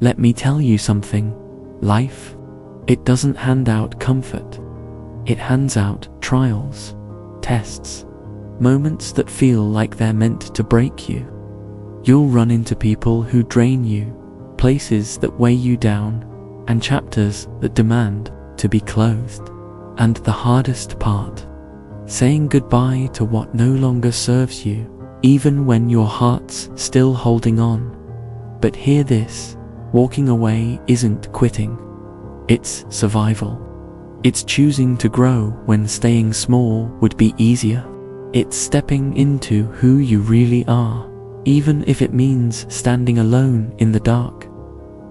Let me tell you something. Life, it doesn't hand out comfort. It hands out trials, tests, moments that feel like they're meant to break you. You'll run into people who drain you, places that weigh you down, and chapters that demand to be closed. And the hardest part, saying goodbye to what no longer serves you, even when your heart's still holding on. But hear this, walking away isn't quitting. It's survival. It's choosing to grow when staying small would be easier. It's stepping into who you really are, even if it means standing alone in the dark.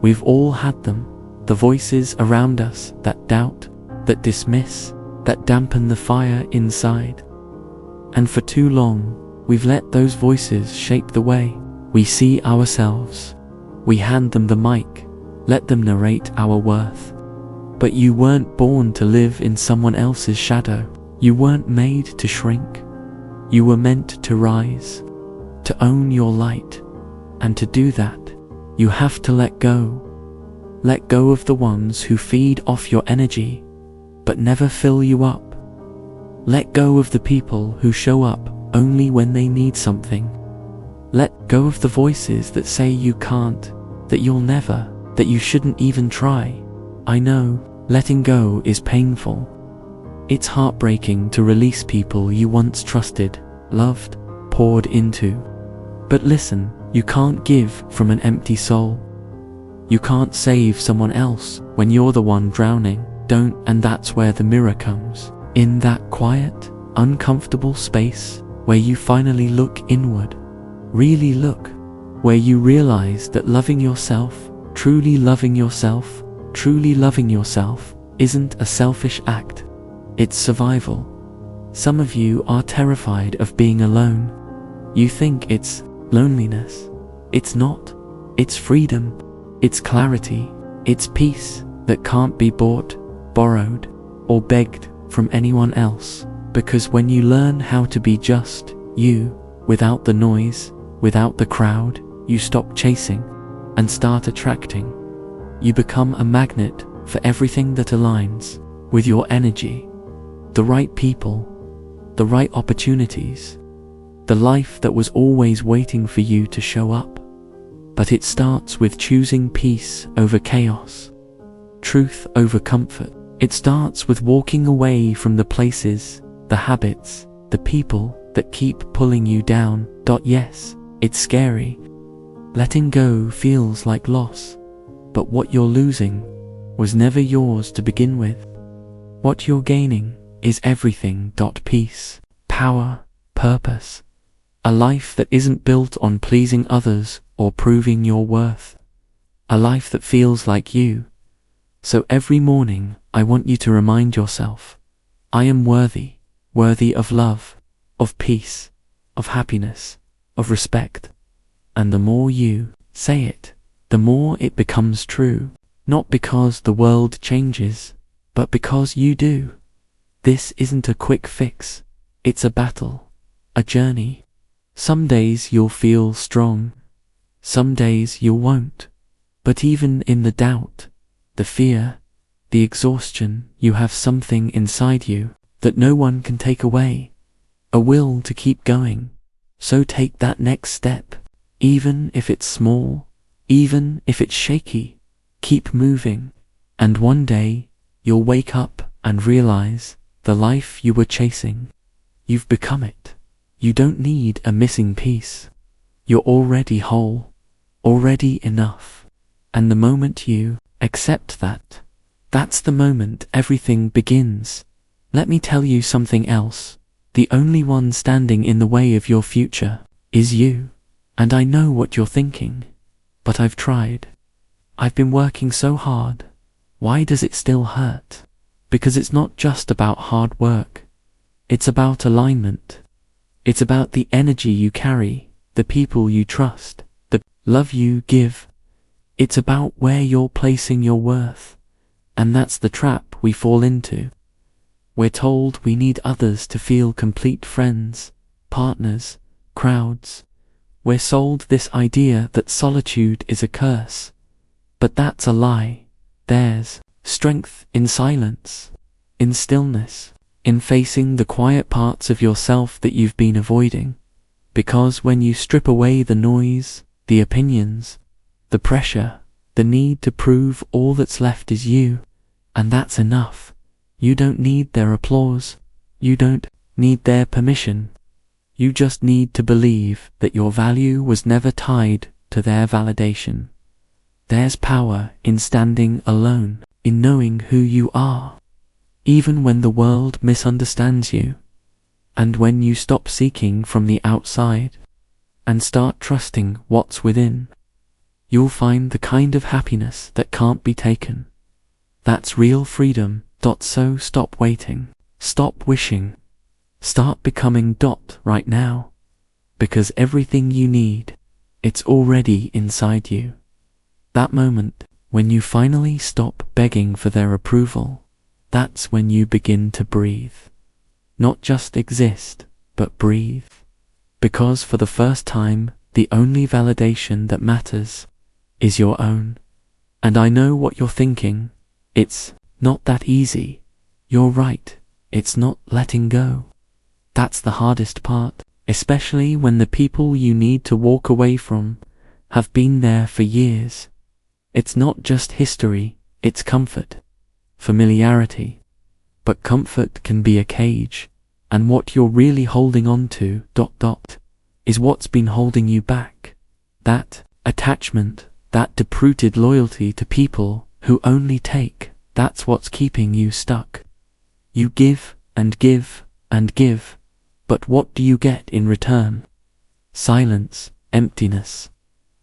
We've all had them, the voices around us that doubt, that dismiss, that dampen the fire inside. And for too long, we've let those voices shape the way we see ourselves. We hand them the mic, let them narrate our worth. But you weren't born to live in someone else's shadow. You weren't made to shrink. You were meant to rise, to own your light. And to do that, you have to let go. Let go of the ones who feed off your energy, but never fill you up. Let go of the people who show up only when they need something. Let go of the voices that say you can't, that you'll never, that you shouldn't even try. I know, letting go is painful. It's heartbreaking to release people you once trusted, loved, poured into. But listen, you can't give from an empty soul. You can't save someone else when you're the one drowning. Don't, and that's where the mirror comes. In that quiet, uncomfortable space where you finally look inward. Really look. Where you realize that loving yourself, truly loving yourself, truly loving yourself, isn't a selfish act. It's survival. Some of you are terrified of being alone. You think it's loneliness. It's not. It's freedom. It's clarity. It's peace that can't be bought, borrowed, or begged from anyone else. Because when you learn how to be just you, without the noise, without the crowd, you stop chasing and start attracting. You become a magnet for everything that aligns with your energy. The right people, the right opportunities, the life that was always waiting for you to show up. But it starts with choosing peace over chaos, truth over comfort. It starts with walking away from the places, the habits, the people that keep pulling you down. Yes, it's scary. Letting go feels like loss, but what you're losing was never yours to begin with. What you're gaining is everything. Peace, power, purpose. A life that isn't built on pleasing others or proving your worth. A life that feels like you. So every morning, I want you to remind yourself, I am worthy, worthy of love, of peace, of happiness, of respect. And the more you say it, the more it becomes true. Not because the world changes, but because you do. This isn't a quick fix. It's a battle, a journey. Some days you'll feel strong. Some days you won't. But even in the doubt, the fear, the exhaustion, you have something inside you that no one can take away. A will to keep going. So take that next step, even if it's small, even if it's shaky. Keep moving, and one day you'll wake up and realize the life you were chasing, you've become it. You don't need a missing piece. You're already whole, already enough. And the moment you accept that, that's the moment everything begins. Let me tell you something else. The only one standing in the way of your future is you. And I know what you're thinking, but I've tried. I've been working so hard. Why does it still hurt? Because it's not just about hard work. It's about alignment. It's about the energy you carry, the people you trust, the love you give. It's about where you're placing your worth. And that's the trap we fall into. We're told we need others to feel complete, friends, partners, crowds. We're sold this idea that solitude is a curse. But that's a lie. There's strength in silence, in stillness, in facing the quiet parts of yourself that you've been avoiding. Because when you strip away the noise, the opinions, the pressure, the need to prove, all that's left is you. And that's enough. You don't need their applause. You don't need their permission. You just need to believe that your value was never tied to their validation. There's power in standing alone, in knowing who you are, even when the world misunderstands you. And when you stop seeking from the outside and start trusting what's within, you'll find the kind of happiness that can't be taken. That's real freedom. So stop waiting, stop wishing, start becoming. Right now. Because everything you need, it's already inside you. That moment, when you finally stop begging for their approval, that's when you begin to breathe. Not just exist, but breathe. Because for the first time, the only validation that matters is your own. And I know what you're thinking. It's not that easy. You're right. It's not letting go. That's the hardest part, especially when the people you need to walk away from have been there for years. It's not just history, it's comfort, familiarity. But comfort can be a cage, and what you're really holding on to, is what's been holding you back. That attachment, that deep-rooted loyalty to people who only take. That's what's keeping you stuck. You give and give and give, but what do you get in return? Silence, emptiness,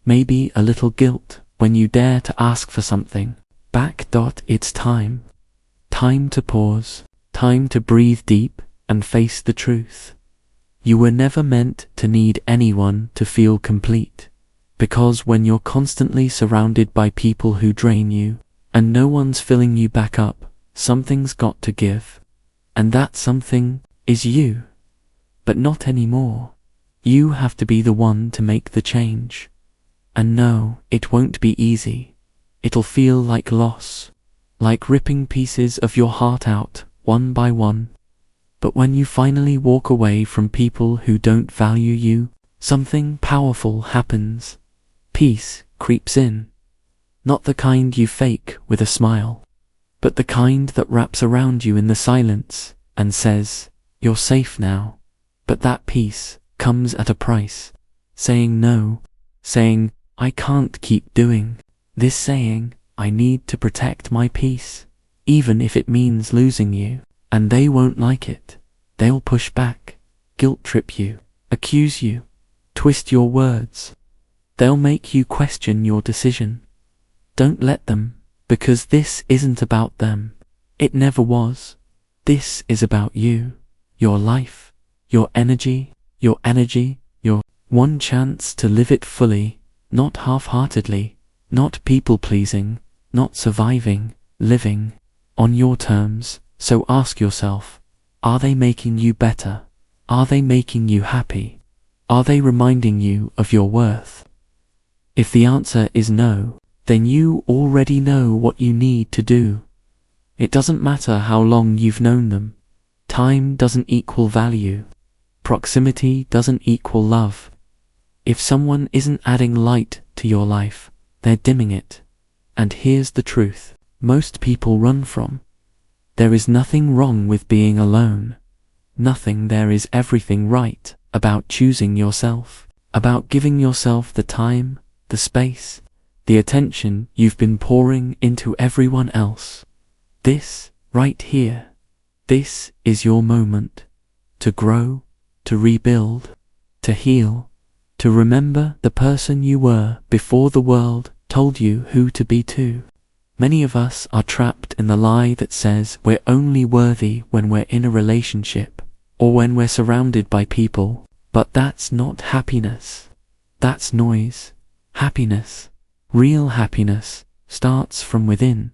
maybe a little guilt when you dare to ask for something back. It's time. Time to pause, time to breathe deep and face the truth. You were never meant to need anyone to feel complete, because when you're constantly surrounded by people who drain you, and no one's filling you back up, something's got to give. And that something is you. But not anymore. You have to be the one to make the change. And no, it won't be easy. It'll feel like loss, like ripping pieces of your heart out, one by one. But when you finally walk away from people who don't value you, something powerful happens. Peace creeps in. Not the kind you fake with a smile, but the kind that wraps around you in the silence and says, you're safe now. But that peace comes at a price. Saying no, saying, I can't keep doing this, saying, I need to protect my peace, even if it means losing you. And they won't like it. They'll push back, guilt trip you, accuse you, twist your words. They'll make you question your decision. Don't let them, because this isn't about them. It never was. This is about you, your life, your energy, your one chance to live it fully, not half-heartedly, not people-pleasing, not surviving, living on your terms. So ask yourself, are they making you better? Are they making you happy? Are they reminding you of your worth? If the answer is no, then you already know what you need to do. It doesn't matter how long you've known them. Time doesn't equal value. Proximity doesn't equal love. If someone isn't adding light to your life, they're dimming it. And here's the truth, most people run from. There is nothing wrong with being alone. Nothing. There is everything right about choosing yourself, about giving yourself the time, the space, the attention you've been pouring into everyone else. This, right here, this is your moment to grow, to rebuild, to heal, to remember the person you were before the world told you who to be too. Many of us are trapped in the lie that says we're only worthy when we're in a relationship or when we're surrounded by people, but that's not happiness. That's noise. Happiness, real happiness, starts from within.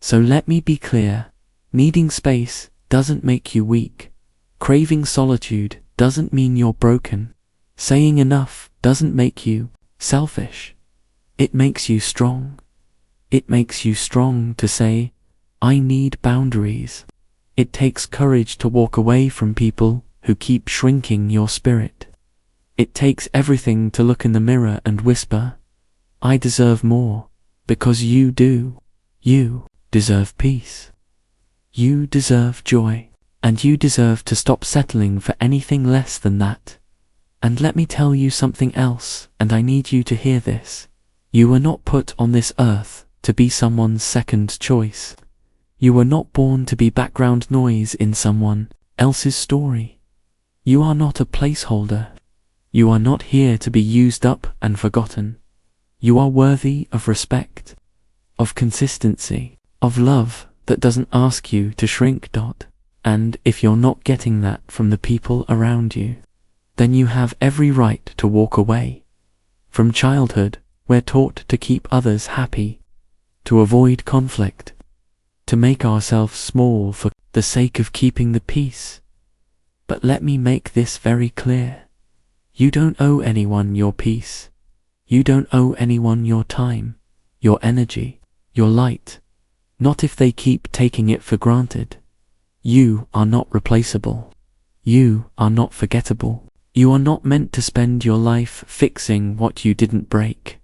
So let me be clear, needing space doesn't make you weak. Craving solitude doesn't mean you're broken. Saying enough doesn't make you selfish. It makes you strong. It makes you strong to say, I need boundaries. It takes courage to walk away from people who keep shrinking your spirit. It takes everything to look in the mirror and whisper, I deserve more, because you do. You deserve peace. You deserve joy, and you deserve to stop settling for anything less than that. And let me tell you something else, and I need you to hear this. You were not put on this earth to be someone's second choice. You were not born to be background noise in someone else's story. You are not a placeholder. You are not here to be used up and forgotten. You are worthy of respect, of consistency, of love that doesn't ask you to shrink. And if you're not getting that from the people around you, then you have every right to walk away. From childhood, we're taught to keep others happy, to avoid conflict, to make ourselves small for the sake of keeping the peace. But let me make this very clear. You don't owe anyone your peace. You don't owe anyone your time, your energy, your light. Not if they keep taking it for granted. You are not replaceable. You are not forgettable. You are not meant to spend your life fixing what you didn't break.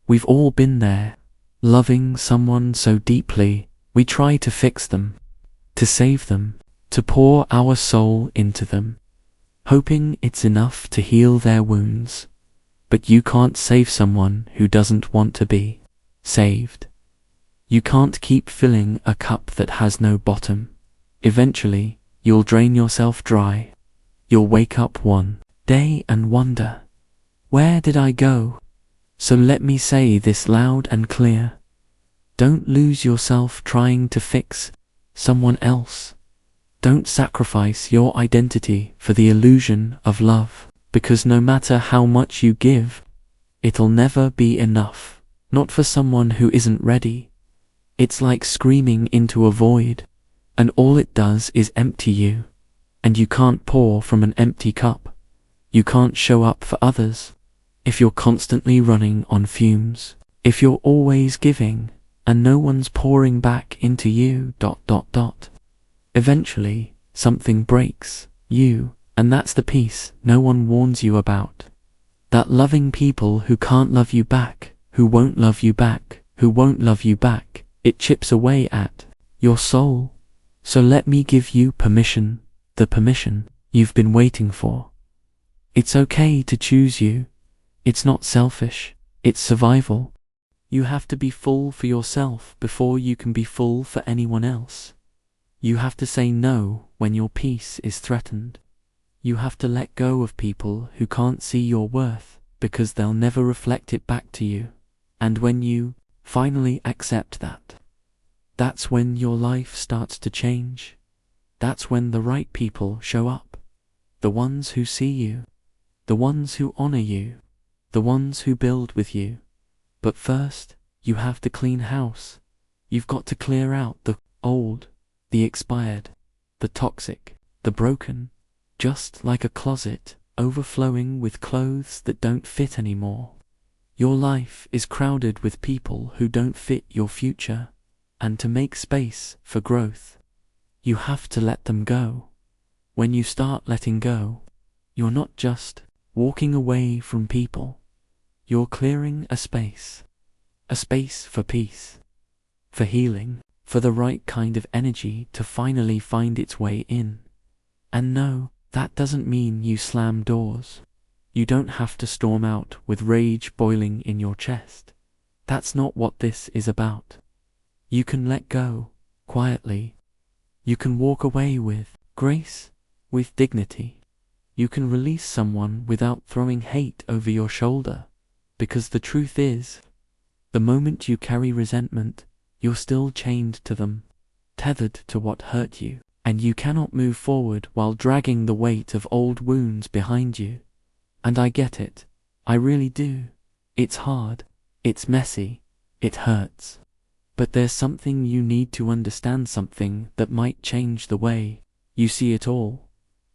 We've all been there, loving someone so deeply, we try to fix them, to save them, to pour our soul into them, hoping it's enough to heal their wounds. But you can't save someone who doesn't want to be saved. You can't keep filling a cup that has no bottom. Eventually, you'll drain yourself dry. You'll wake up one day and wonder, where did I go? So let me say this loud and clear. Don't lose yourself trying to fix someone else. Don't sacrifice your identity for the illusion of love, because no matter how much you give, it'll never be enough. Not for someone who isn't ready. It's like screaming into a void, and all it does is empty you. And you can't pour from an empty cup. You can't show up for others if you're constantly running on fumes. If you're always giving and no one's pouring back into you. Eventually, something breaks you, and that's the piece no one warns you about. That loving people who can't love you back, who won't love you back, who won't love you back, it chips away at your soul. So let me give you permission, the permission you've been waiting for. It's okay to choose you. It's not selfish, it's survival. You have to be full for yourself before you can be full for anyone else. You have to say no when your peace is threatened. You have to let go of people who can't see your worth because they'll never reflect it back to you. And when you finally accept that, that's when your life starts to change. That's when the right people show up. The ones who see you. The ones who honor you. The ones who build with you. But first, you have to clean house. You've got to clear out the old, the expired, the toxic, the broken, just like a closet overflowing with clothes that don't fit anymore. Your life is crowded with people who don't fit your future, and to make space for growth, you have to let them go. When you start letting go, you're not just walking away from people. You're clearing a space for peace, for healing, for the right kind of energy to finally find its way in. And no, that doesn't mean you slam doors. You don't have to storm out with rage boiling in your chest. That's not what this is about. You can let go, quietly. You can walk away with grace, with dignity. You can release someone without throwing hate over your shoulder. Because the truth is, the moment you carry resentment, you're still chained to them, tethered to what hurt you, and you cannot move forward while dragging the weight of old wounds behind you. And I get it, I really do. It's hard, it's messy, it hurts. But there's something you need to understand, something that might change the way you see it all.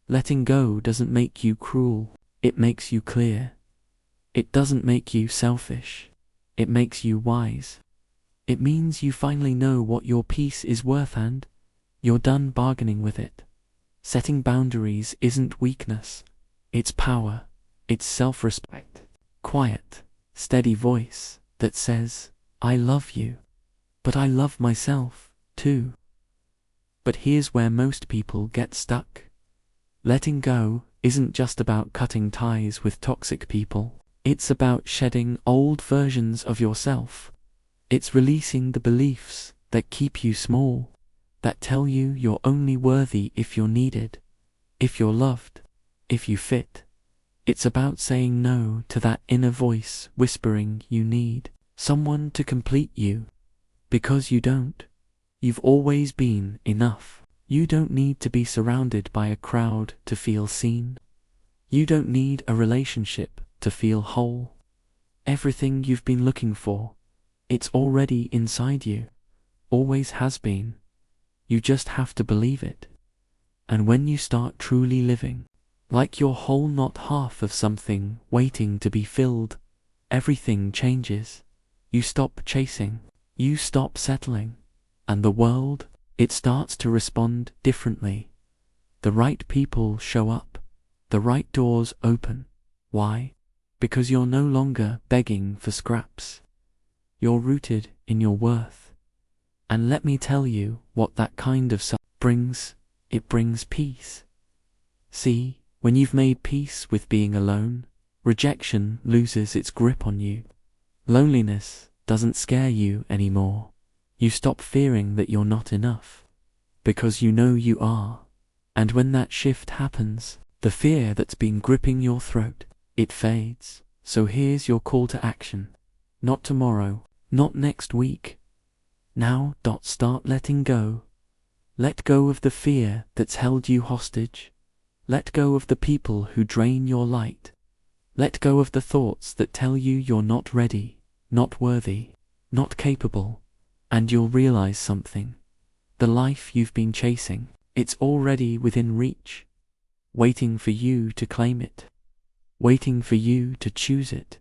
Letting go doesn't make you cruel, it makes you clear. It doesn't make you selfish, it makes you wise. It means you finally know what your peace is worth and you're done bargaining with it. Setting boundaries isn't weakness, it's power, it's self-respect. Quiet, steady voice that says, I love you, but I love myself, too. But here's where most people get stuck. Letting go isn't just about cutting ties with toxic people. It's about shedding old versions of yourself. It's releasing the beliefs that keep you small, that tell you you're only worthy if you're needed, if you're loved, if you fit. It's about saying no to that inner voice whispering you need someone to complete you, because you don't. You've always been enough. You don't need to be surrounded by a crowd to feel seen. You don't need a relationship to feel whole. Everything you've been looking for, it's already inside you. Always has been. You just have to believe it. And when you start truly living, like you're whole, not half of something waiting to be filled, everything changes. You stop chasing. You stop settling. And the world, it starts to respond differently. The right people show up. The right doors open. Why? Because you're no longer begging for scraps. You're rooted in your worth. And let me tell you what that kind of self brings. It brings peace. See, when you've made peace with being alone, rejection loses its grip on you. Loneliness doesn't scare you anymore. You stop fearing that you're not enough, because you know you are. And when that shift happens, the fear that's been gripping your throat, it fades. So here's your call to action. Not tomorrow, not next week. Now, start letting go. Let go of the fear that's held you hostage. Let go of the people who drain your light. Let go of the thoughts that tell you you're not ready, not worthy, not capable. And you'll realize something. The life you've been chasing, it's already within reach, waiting for you to claim it, waiting for you to choose it.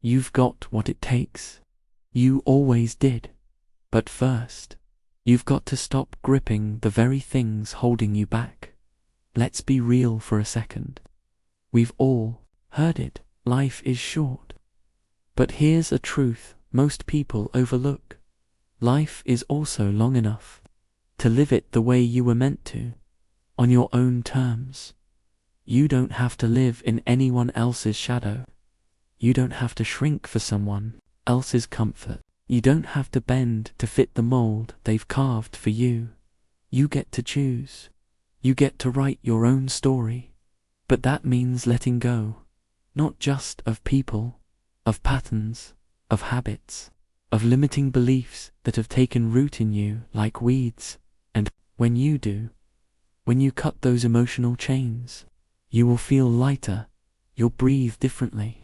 You've got what it takes. You always did. But first, you've got to stop gripping the very things holding you back. Let's be real for a second. We've all heard it. Life is short. But here's a truth most people overlook. Life is also long enough to live it the way you were meant to, on your own terms. You don't have to live in anyone else's shadow. You don't have to shrink for someone else's comfort. You don't have to bend to fit the mold they've carved for you. You get to choose. You get to write your own story. But that means letting go, not just of people, of patterns, of habits, of limiting beliefs that have taken root in you like weeds. And when you do, when you cut those emotional chains, you will feel lighter. You'll breathe differently.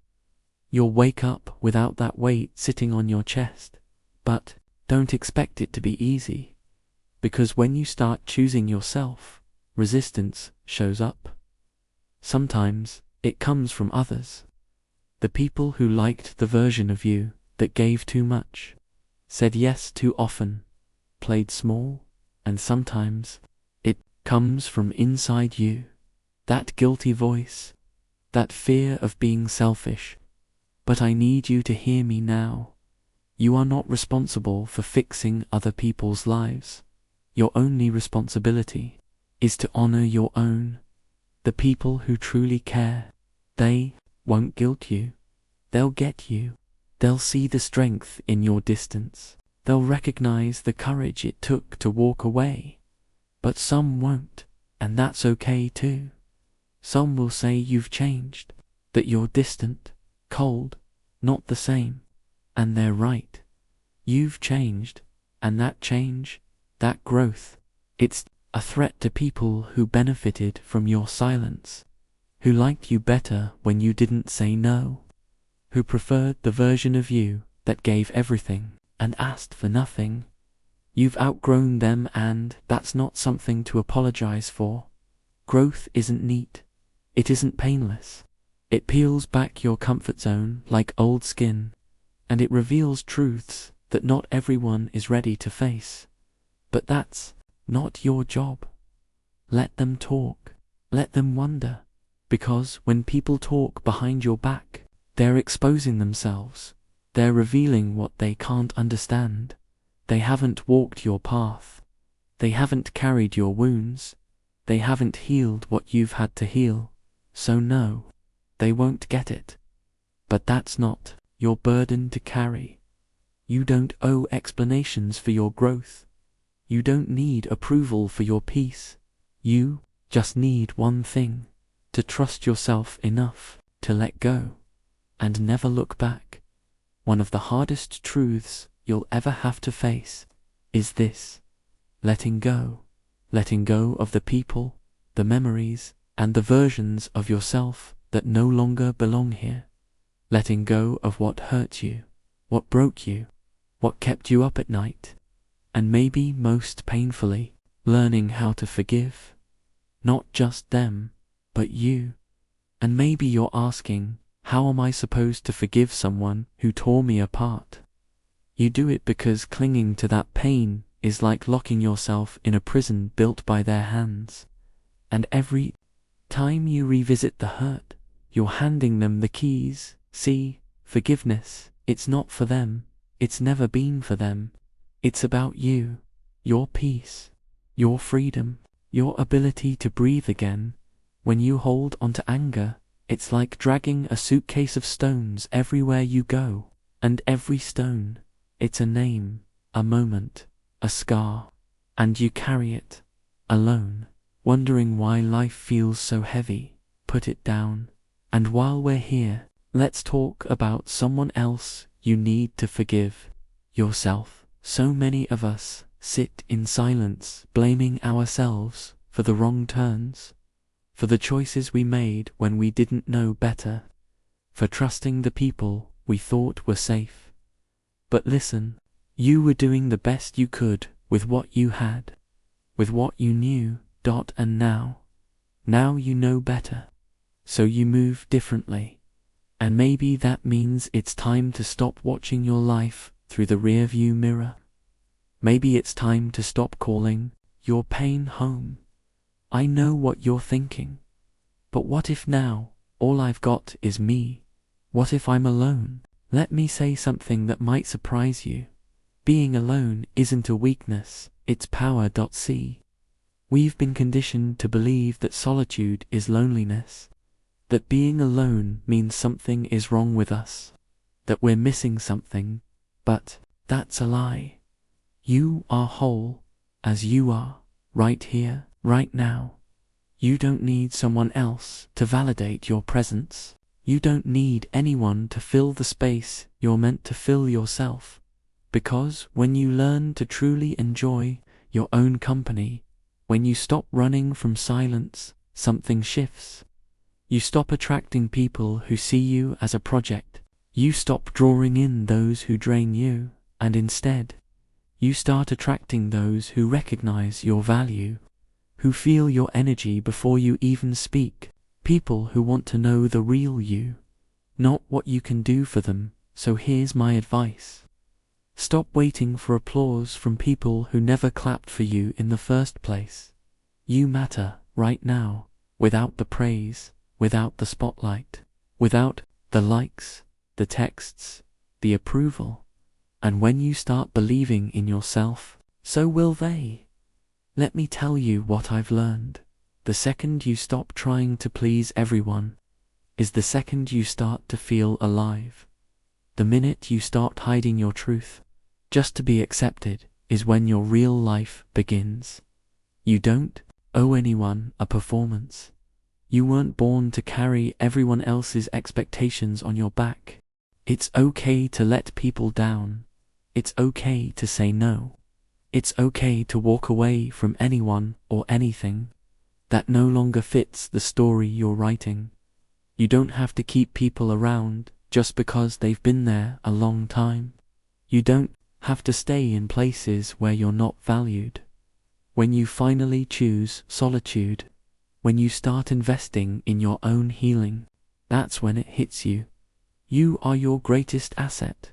You'll wake up without that weight sitting on your chest. But don't expect it to be easy, because when you start choosing yourself, resistance shows up. Sometimes it comes from others. The people who liked the version of you that gave too much, said yes too often, played small, and sometimes it comes from inside you. That guilty voice, that fear of being selfish. But I need you to hear me now. You are not responsible for fixing other people's lives. Your only responsibility is to honor your own. The people who truly care, they won't guilt you. They'll get you. They'll see the strength in your distance. They'll recognize the courage it took to walk away. But some won't, and that's okay too. Some will say you've changed, that you're distant, cold, not the same. And they're right. You've changed, and that change, that growth, it's a threat to people who benefited from your silence, who liked you better when you didn't say no, who preferred the version of you that gave everything and asked for nothing. You've outgrown them, and that's not something to apologize for. Growth isn't neat. It isn't painless. It peels back your comfort zone like old skin, and it reveals truths that not everyone is ready to face. But that's not your job. Let them talk. Let them wonder. Because when people talk behind your back, they're exposing themselves. They're revealing what they can't understand. They haven't walked your path. They haven't carried your wounds. They haven't healed what you've had to heal. So no, they won't get it. But that's not your burden to carry. You don't owe explanations for your growth. You don't need approval for your peace. You just need one thing: to trust yourself enough to let go and never look back. One of the hardest truths you'll ever have to face is this: letting go. Letting go of the people, the memories, and the versions of yourself that no longer belong here. Letting go of what hurt you, what broke you, what kept you up at night. And maybe most painfully, learning how to forgive. Not just them, but you. And maybe you're asking, how am I supposed to forgive someone who tore me apart? You do it because clinging to that pain is like locking yourself in a prison built by their hands. And every time you revisit the hurt, you're handing them the keys. See, forgiveness, it's not for them. It's never been for them. It's about you, your peace, your freedom, your ability to breathe again. When you hold onto anger, it's like dragging a suitcase of stones everywhere you go. And every stone, it's a name, a moment, a scar. And you carry it, alone, wondering why life feels so heavy. Put it down. And while we're here, let's talk about someone else you need to forgive: yourself. So many of us sit in silence, blaming ourselves for the wrong turns, for the choices we made when we didn't know better, for trusting the people we thought were safe. But listen, you were doing the best you could with what you had, with what you knew. And now you know better, so you move differently. And maybe that means it's time to stop watching your life through the rearview mirror. Maybe it's time to stop calling your pain home. I know what you're thinking. But what if now all I've got is me? What if I'm alone? Let me say something that might surprise you. Being alone isn't a weakness, it's power. See, we've been conditioned to believe that solitude is loneliness, that being alone means something is wrong with us, that we're missing something. But that's a lie. You are whole, as you are, right here, right now. You don't need someone else to validate your presence. You don't need anyone to fill the space you're meant to fill yourself. Because when you learn to truly enjoy your own company, when you stop running from silence, something shifts. You stop attracting people who see you as a project. You stop drawing in those who drain you, and instead, you start attracting those who recognize your value, who feel your energy before you even speak, people who want to know the real you, not what you can do for them. So here's my advice. Stop waiting for applause from people who never clapped for you in the first place. You matter right now, without the praise, without the spotlight, without the likes, the texts, the approval. And when you start believing in yourself, so will they. Let me tell you what I've learned. The second you stop trying to please everyone is the second you start to feel alive. The minute you start hiding your truth just to be accepted is when your real life begins. You don't owe anyone a performance. You weren't born to carry everyone else's expectations on your back. It's okay to let people down. It's okay to say no. It's okay to walk away from anyone or anything that no longer fits the story you're writing. You don't have to keep people around just because they've been there a long time. You don't have to stay in places where you're not valued. When you finally choose solitude, when you start investing in your own healing, that's when it hits you. You are your greatest asset,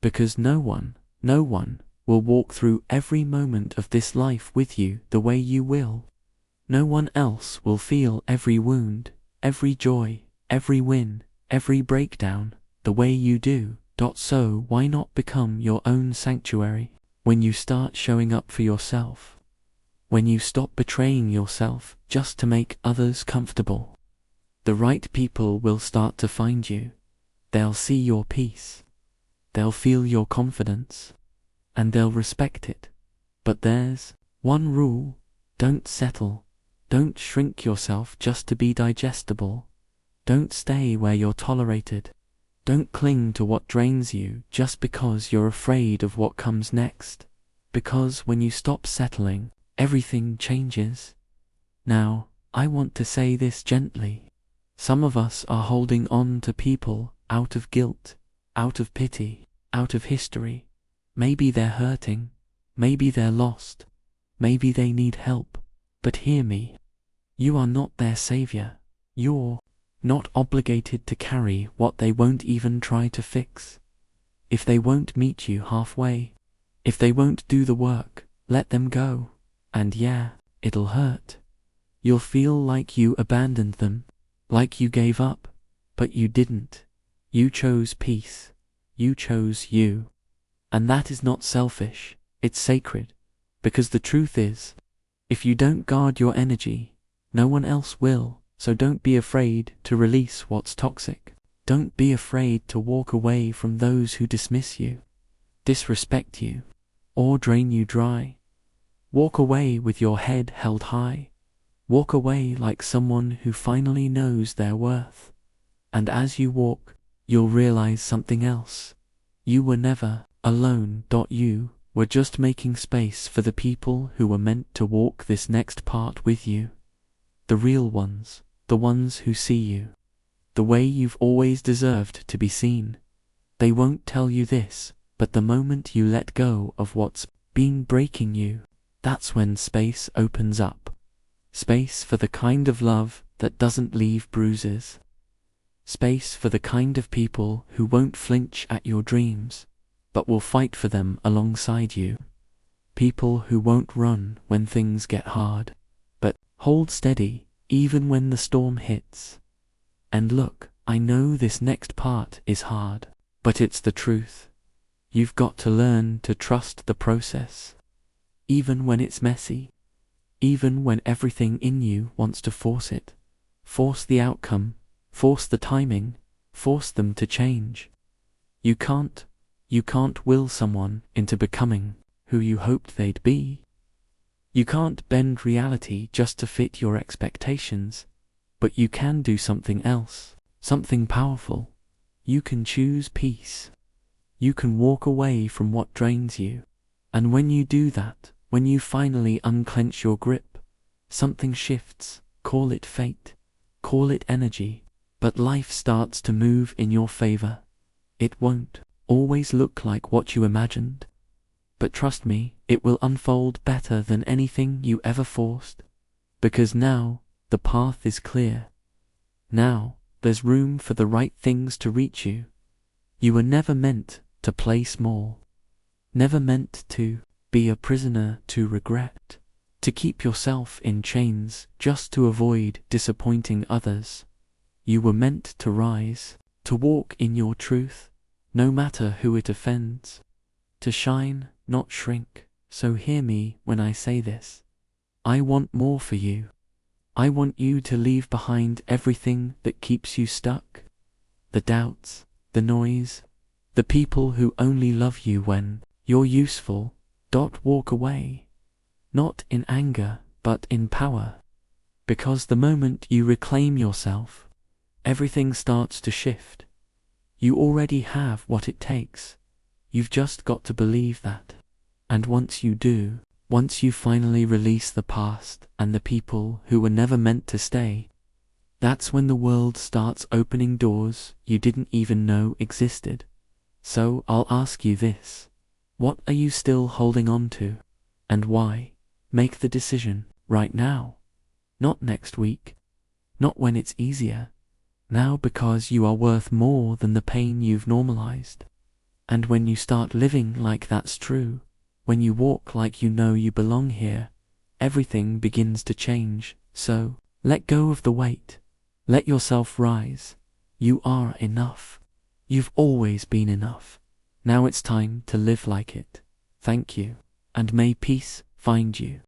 because no one No one will walk through every moment of this life with you the way you will. No one else will feel every wound, every joy, every win, every breakdown, the way you do. So why not become your own sanctuary? When you start showing up for yourself, when you stop betraying yourself just to make others comfortable, the right people will start to find you. They'll see your peace, they'll feel your confidence, and they'll respect it. But there's one rule: don't settle. Don't shrink yourself just to be digestible. Don't stay where you're tolerated. Don't cling to what drains you just because you're afraid of what comes next. Because when you stop settling, everything changes. Now, I want to say this gently. Some of us are holding on to people out of guilt, out of pity, out of history. Maybe they're hurting, maybe they're lost, maybe they need help. But hear me. You are not their savior. You're not obligated to carry what they won't even try to fix. If they won't meet you halfway, if they won't do the work, let them go. And yeah, it'll hurt. You'll feel like you abandoned them, like you gave up, but you didn't. You chose peace. You chose you. And that is not selfish, it's sacred. Because the truth is, if you don't guard your energy, no one else will. So don't be afraid to release what's toxic. Don't be afraid to walk away from those who dismiss you, disrespect you, or drain you dry. Walk away with your head held high. Walk away like someone who finally knows their worth. And as you walk, you'll realize something else. You were never alone. You were just making space for the people who were meant to walk this next part with you. The real ones, the ones who see you, the way you've always deserved to be seen. They won't tell you this, but the moment you let go of what's been breaking you, that's when space opens up. Space for the kind of love that doesn't leave bruises. Space for the kind of people who won't flinch at your dreams, but will fight for them alongside you. People who won't run when things get hard, but hold steady even when the storm hits. And look, I know this next part is hard, but it's the truth. You've got to learn to trust the process, even when it's messy, even when everything in you wants to force it. Force the outcome, force the timing, force them to change. You can't will someone into becoming who you hoped they'd be. You can't bend reality just to fit your expectations, but you can do something else, something powerful. You can choose peace. You can walk away from what drains you. And when you do that, when you finally unclench your grip, something shifts. Call it fate, call it energy, but life starts to move in your favor. It won't always look like what you imagined, but trust me, it will unfold better than anything you ever forced. Because now, the path is clear. Now, there's room for the right things to reach you. You were never meant to play small. Never meant to be a prisoner to regret. To keep yourself in chains just to avoid disappointing others. You were meant to rise, to walk in your truth, no matter who it offends. To shine, not shrink. So hear me when I say this. I want more for you. I want you to leave behind everything that keeps you stuck. The doubts, the noise, the people who only love you when you're useful. Walk away. Not in anger, but in power. Because the moment you reclaim yourself, everything starts to shift. You already have what it takes. You've just got to believe that. And once you do, once you finally release the past and the people who were never meant to stay, that's when the world starts opening doors you didn't even know existed. So I'll ask you this. What are you still holding on to? And why? Make the decision right now. Not next week. Not when it's easier. Now, because you are worth more than the pain you've normalized. And when you start living like that's true, when you walk like you know you belong here, everything begins to change. So, let go of the weight. Let yourself rise. You are enough. You've always been enough. Now it's time to live like it. Thank you. And may peace find you.